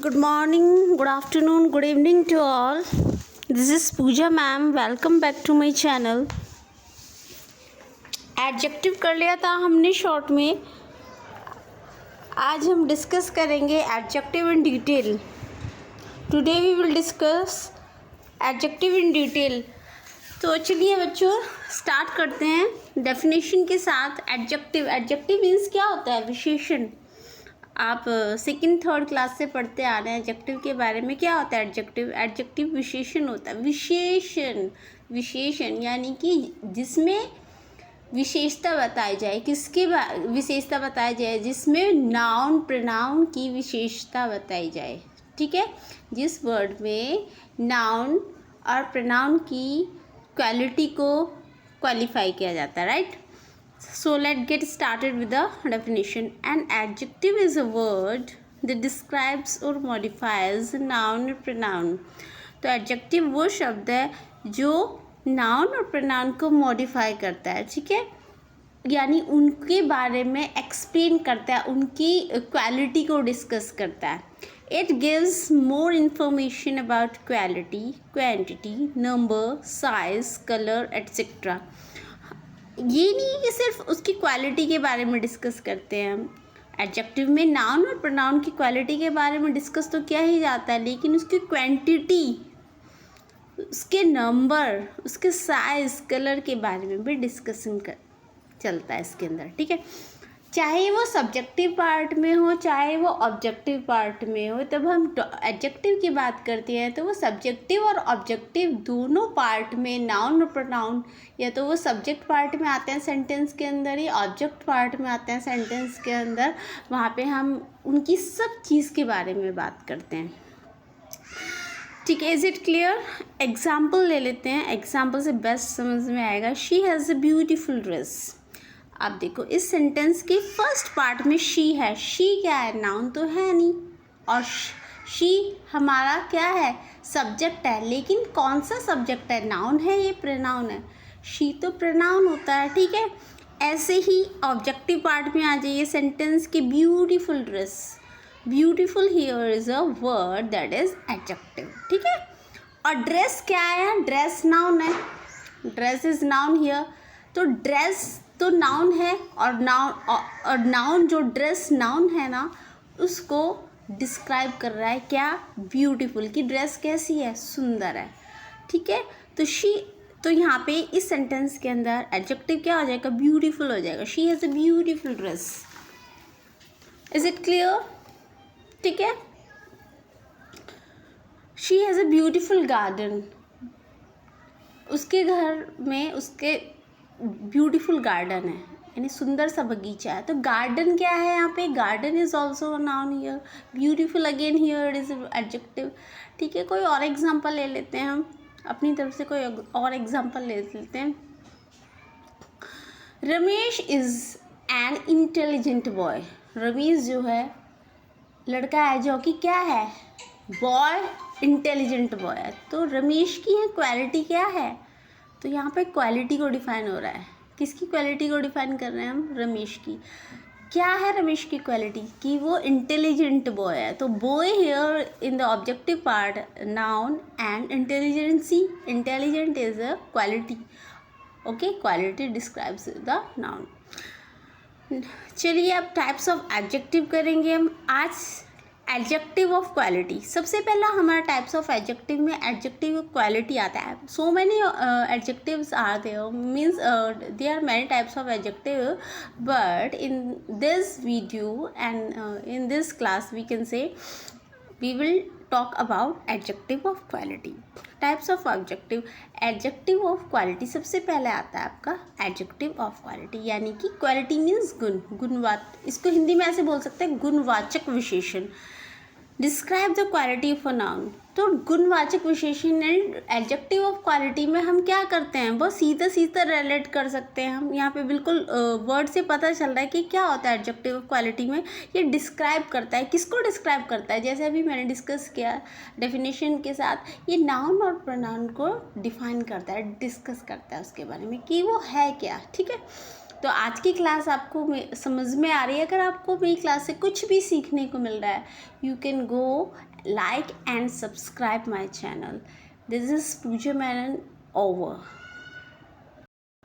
Good morning, good afternoon, good evening to all. This is Pooja ma'am. Welcome back to my channel. Adjective कर लिया था हमने short में. आज हम डिस्कस करेंगे adjective in detail. Today we will discuss adjective in detail. तो चलिए बच्चों स्टार्ट करते हैं डेफिनेशन के साथ. एडजेक्टिव मीन्स क्या होता है? विशेषण. आप सेकंड थर्ड क्लास से पढ़ते आ रहे हैं एडजेक्टिव के बारे में. क्या होता है एडजेक्टिव विशेषण होता है. विशेषण यानी कि जिसमें विशेषता बताई जाए. किसकी विशेषता बताई जाए? जिसमें नाउन प्रोनाउन की विशेषता बताई जाए. ठीक है, जिस वर्ड में नाउन और प्रोनाउन की क्वालिटी को क्वालिफाई किया जाता है. Right. So let's get started with the definition. An adjective is a word that describes or modifies a noun or pronoun. तो adjective वो शब्द है जो noun और pronoun को modify करता है. ठीक है, यानी उनके बारे में explain करता है, उनकी quality को discuss करता है. It gives more information about quality, quantity, number, size, color, etc. ये नहीं कि सिर्फ उसकी क्वालिटी के बारे में डिस्कस करते हैं हम. एडजेक्टिव में नाउन और प्रोनाउन की क्वालिटी के बारे में डिस्कस तो किया ही जाता है, लेकिन उसकी क्वांटिटी, उसके नंबर, उसके साइज, कलर के बारे में भी डिस्कशन चलता है इसके अंदर. ठीक है, चाहे वो सब्जेक्टिव पार्ट में हो चाहे वो ऑब्जेक्टिव पार्ट में हो. तब हम एडजेक्टिव की बात करते हैं तो वो सब्जेक्टिव और ऑब्जेक्टिव दोनों पार्ट में नाउन और प्रोनाउन या तो वो सब्जेक्ट पार्ट में आते हैं सेंटेंस के अंदर या ऑब्जेक्ट पार्ट में आते हैं सेंटेंस के अंदर. वहाँ पे हम उनकी सब चीज़ के बारे में बात करते हैं. ठीक है, इज़ इट क्लियर? एग्जाम्पल ले लेते हैं. एग्जाम्पल से बेस्ट समझ में आएगा. She has a beautiful dress. आप देखो इस सेंटेंस के फर्स्ट पार्ट में शी है. शी क्या है? नाउन तो है नहीं. और शी हमारा क्या है? सब्जेक्ट है. लेकिन कौन सा सब्जेक्ट है? नाउन है ये प्रोनाउन है? शी तो प्रोनाउन होता है. ठीक है, ऐसे ही ऑब्जेक्टिव पार्ट में आ जाइए सेंटेंस की. Beautiful dress. Beautiful here is a word that is adjective. ठीक है, और ड्रेस क्या है? ड्रेस नाउन है. Dress is noun here. तो ड्रेस तो नाउन है और नाउन जो ड्रेस नाउन है ना उसको डिस्क्राइब कर रहा है. क्या? ब्यूटीफुल. की ड्रेस कैसी है? सुंदर है. ठीक है, तो यहाँ पे इस सेंटेंस के अंदर एडजेक्टिव क्या हो जाएगा? ब्यूटीफुल हो जाएगा. She has a beautiful dress. Is it clear? ठीक है, she has a beautiful garden. उसके घर में उसके ब्यूटीफुल गार्डन है यानी सुंदर सा बगीचा है. तो गार्डन क्या है यहाँ पे? Garden is also noun here. Beautiful again here is adjective. ठीक है, कोई और एग्जांपल ले लेते हैं हम अपनी तरफ से. कोई और एग्जांपल ले लेते हैं. Ramesh is an intelligent boy. Ramesh जो है लड़का है जो कि क्या है? बॉय. इंटेलिजेंट बॉय है. तो रमेश की है क्वालिटी क्या है? तो यहाँ पे क्वालिटी को डिफाइन हो रहा है. किसकी क्वालिटी को डिफाइन कर रहे हैं हम? रमेश की. क्या है रमेश की क्वालिटी? कि वो इंटेलिजेंट बॉय है. तो boy here in the objective part noun and intelligence. Intelligent is a quality. Okay, quality describes the noun. चलिए अब टाइप्स ऑफ एडजेक्टिव करेंगे हम आज. Adjective of quality. सबसे पहला हमारा टाइप्स ऑफ एडजेक्टिव में एडजेक्टिव क्वालिटी आता है. So many adjectives are there. Means there are many types of adjective, but in this video and in this class we can say we will talk about adjective of quality. Types of objective. Adjective of quality सबसे पहले आता है आपका adjective of quality, यानी कि quality means गुण, इसको हिंदी में ऐसे बोल सकते हैं गुणवाचक विशेषण. Describe the quality of a noun. तो गुणवाचक विशेषण एंड एडजेक्टिव ऑफ क्वालिटी में हम क्या करते हैं? वो सीधा रिलेट कर सकते हैं हम. यहाँ पे बिल्कुल वर्ड से पता चल रहा है कि क्या होता है एडजेक्टिव ऑफ क्वालिटी में. ये डिस्क्राइब करता है. किसको डिस्क्राइब करता है? जैसे अभी मैंने डिस्कस किया डेफिनेशन के साथ, ये नाउन और प्रोनाउन को डिफाइन करता है, डिस्कस करता है उसके बारे में कि वो है क्या. ठीक है, तो आज की क्लास आपको समझ में आ रही है? अगर आपको मेरी क्लास से कुछ भी सीखने को मिल रहा है, you can go like and subscribe my channel. This is Pooja Menon over.